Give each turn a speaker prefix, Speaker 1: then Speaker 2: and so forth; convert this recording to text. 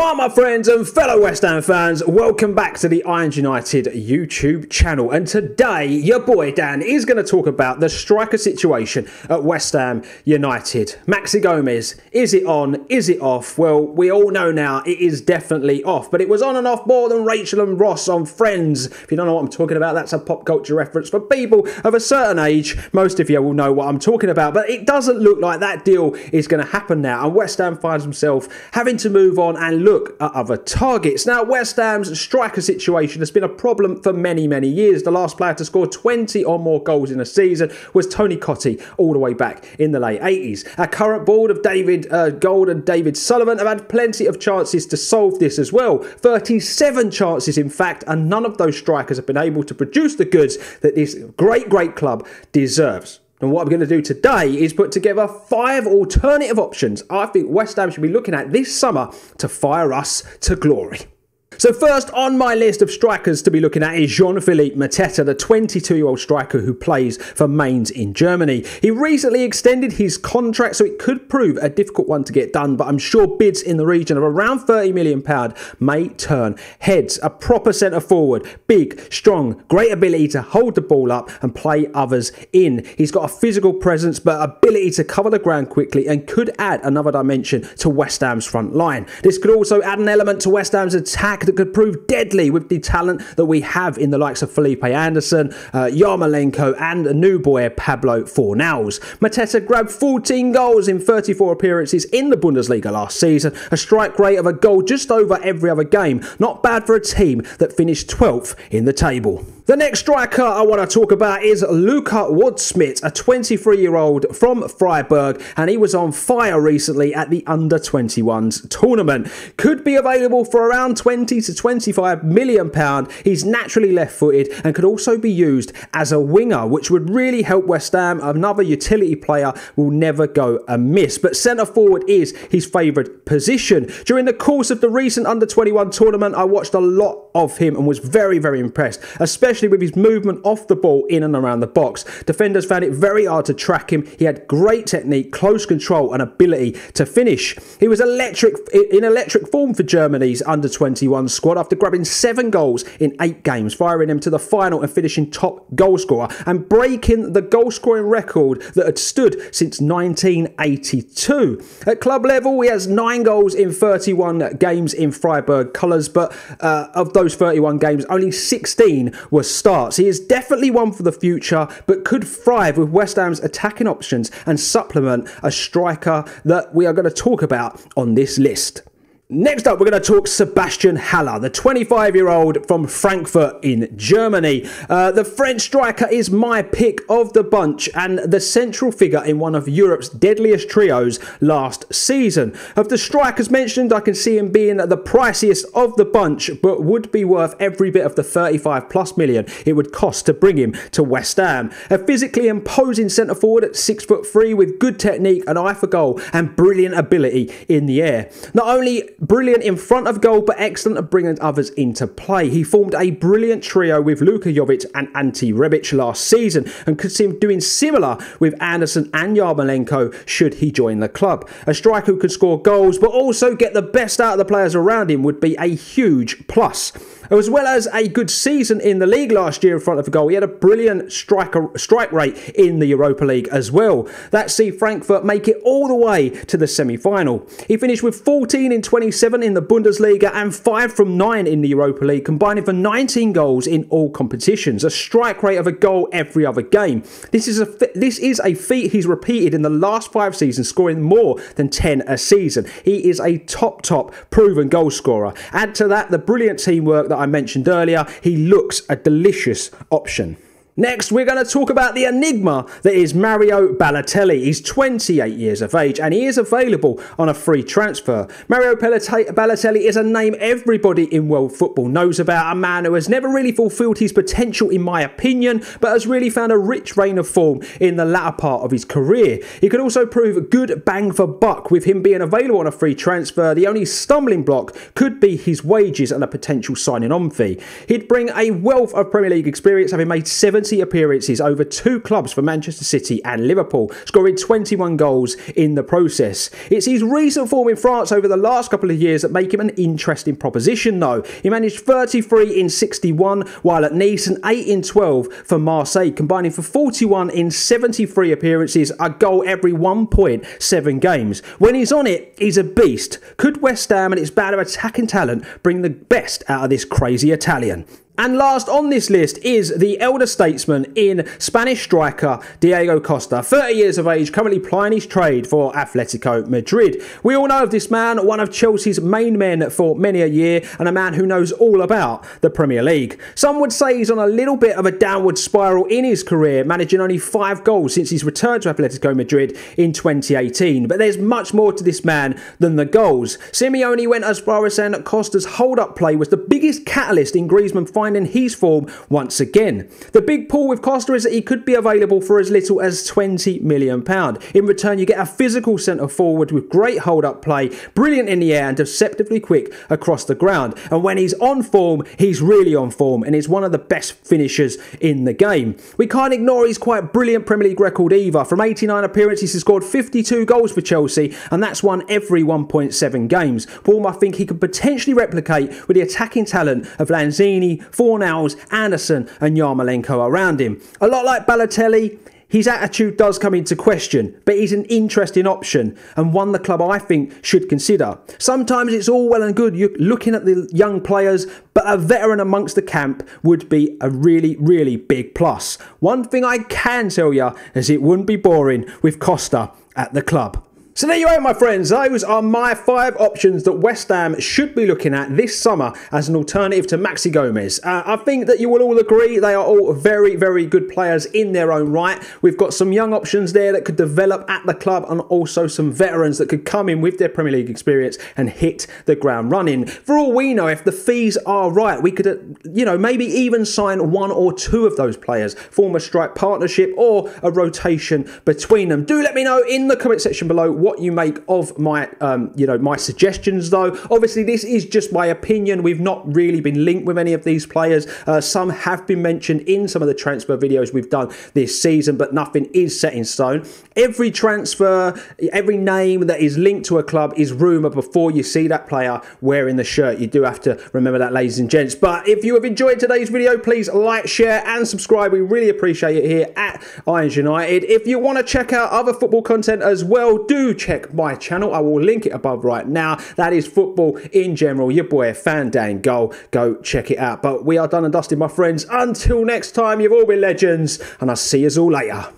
Speaker 1: Alright my friends and fellow West Ham fans, welcome back to the Irons United YouTube channel, and today your boy Dan is going to talk about the striker situation at West Ham United. Maxi Gomez, is it on, is it off? Well, we all know now it is definitely off, but it was on and off more than Rachel and Ross on Friends. If you don't know what I'm talking about, that's a pop culture reference for people of a certain age. Most of you will know what I'm talking about, but it doesn't look like that deal is going to happen now, and West Ham finds himself having to move on and look at other targets. Now, West Ham's striker situation has been a problem for many years. The last player to score 20 or more goals in a season was Tony Cottee all the way back in the late 80s. Our current board of David Gold and David Sullivan have had plenty of chances to solve this as well. 37 chances, in fact, and none of those strikers have been able to produce the goods that this great club deserves. And what I'm going to do today is put together 5 alternative options I think West Ham should be looking at this summer to fire us to glory. So first on my list of strikers to be looking at is Jean-Philippe Mateta, the 22-year-old striker who plays for Mainz in Germany. He recently extended his contract, so it could prove a difficult one to get done, but I'm sure bids in the region of around £30 million may turn heads. A proper centre forward, big, strong, great ability to hold the ball up and play others in. He's got a physical presence, but ability to cover the ground quickly, and could add another dimension to West Ham's front line. This could also add an element to West Ham's attack that could prove deadly with the talent that we have in the likes of Felipe Anderson, Yarmolenko and a new boy Pablo Fornals. Mateta grabbed 14 goals in 34 appearances in the Bundesliga last season, a strike rate of a goal just over every other game. Not bad for a team that finished 12th in the table. The next striker I want to talk about is Luca Waldschmidt, a 23-year-old from Freiburg, and he was on fire recently at the Under-21s tournament. Could be available for around £20 to £25 million. He's naturally left-footed and could also be used as a winger, which would really help West Ham. Another utility player will never go amiss, but centre-forward is his favourite position. During the course of the recent Under-21 tournament, I watched a lot of him and was very impressed, especially with his movement off the ball in and around the box. Defenders found it very hard to track him. He had great technique, close control and ability to finish. He was in electric form for Germany's Under-21 squad after grabbing 7 goals in 8 games, firing them to the final and finishing top goal scorer and breaking the goal scoring record that had stood since 1982. At club level, he has 9 goals in 31 games in Freiburg colours, but of those 31 games, only 16 were starts. He is definitely one for the future, but could thrive with West Ham's attacking options and supplement a striker that we are going to talk about on this list. Next up, we're going to talk Sebastian Haller, the 25-year-old from Frankfurt in Germany. The French striker is my pick of the bunch and the central figure in one of Europe's deadliest trios last season. Of the strikers mentioned, I can see him being the priciest of the bunch, but would be worth every bit of the 35+ million it would cost to bring him to West Ham. A physically imposing centre forward at 6'3" with good technique, an eye for goal and brilliant ability in the air. Not only brilliant in front of goal, but excellent at bringing others into play. He formed a brilliant trio with Luka Jovic and Ante Rebic last season, and could see him doing similar with Anderson and Yarmolenko should he join the club. A striker who could score goals but also get the best out of the players around him would be a huge plus. As well as a good season in the league last year in front of the goal, he had a brilliant strike rate in the Europa League as well. That see Frankfurt make it all the way to the semi-final. He finished with 14 in 27 in the Bundesliga and 5 from 9 in the Europa League, combining for 19 goals in all competitions, a strike rate of a goal every other game. This is a feat he's repeated in the last 5 seasons, scoring more than 10 a season. He is a top proven goal scorer. Add to that the brilliant teamwork that I mentioned earlier, he looks a delicious option. Next, we're going to talk about the enigma that is Mario Balotelli. He's 28 years of age and he is available on a free transfer. Mario Balotelli is a name everybody in world football knows about, a man who has never really fulfilled his potential in my opinion, but has really found a rich reign of form in the latter part of his career. He could also prove a good bang for buck with him being available on a free transfer. The only stumbling block could be his wages and a potential signing on fee. He'd bring a wealth of Premier League experience, having made 17 40 appearances over 2 clubs for Manchester City and Liverpool, scoring 21 goals in the process. It's his recent form in France over the last couple of years that make him an interesting proposition though. He managed 33 in 61 while at Nice and 8 in 12 for Marseille, combining for 41 in 73 appearances, a goal every 1.7 games. When he's on it, he's a beast. Could West Ham and its band of attacking talent bring the best out of this crazy Italian? And last on this list is the elder statesman in Spanish striker Diego Costa, 30 years of age, currently plying his trade for Atletico Madrid. We all know of this man, one of Chelsea's main men for many a year, and a man who knows all about the Premier League. Some would say he's on a little bit of a downward spiral in his career, managing only 5 goals since his return to Atletico Madrid in 2018. But there's much more to this man than the goals. Simeone went as far as saying that Costa's hold-up play was the biggest catalyst in Griezmann finding his form once again. The big pull with Costa is that he could be available for as little as £20 million. In return, you get a physical centre forward with great hold-up play, brilliant in the air and deceptively quick across the ground. And when he's on form, he's really on form and is one of the best finishers in the game. We can't ignore his quite brilliant Premier League record either. From 89 appearances, he's scored 52 goals for Chelsea, and that's won every 1.7 games. Form I think he could potentially replicate with the attacking talent of Lanzini, Fornals, Anderson and Yarmolenko around him. A lot like Balotelli, his attitude does come into question, but he's an interesting option and one the club I think should consider. Sometimes it's all well and good you're looking at the young players, but a veteran amongst the camp would be a really, really big plus. One thing I can tell you is it wouldn't be boring with Costa at the club. So there you are, my friends. Those are my 5 options that West Ham should be looking at this summer as an alternative to Maxi Gomez. I think that you will all agree they are all very, very good players in their own right. We've got some young options there that could develop at the club and also some veterans that could come in with their Premier League experience and hit the ground running. For all we know, if the fees are right, we could, maybe even sign 1 or 2 of those players, form a strike partnership or a rotation between them. Do let me know in the comment section below what you make of my my suggestions though. Obviously this is just my opinion. We've not really been linked with any of these players. Some have been mentioned in some of the transfer videos we've done this season, but nothing is set in stone. Every transfer, every name that is linked to a club is rumour before you see that player wearing the shirt. You do have to remember that, ladies and gents. But if you have enjoyed today's video, please like, share and subscribe. We really appreciate it here at Irons United. If you want to check out other football content as well, do check my channel. I will link it above right now. That is football in general. Your boy Fandango. Go check it out. But we are done and dusted, my friends. Until next time, you've all been legends, and I'll see you all later.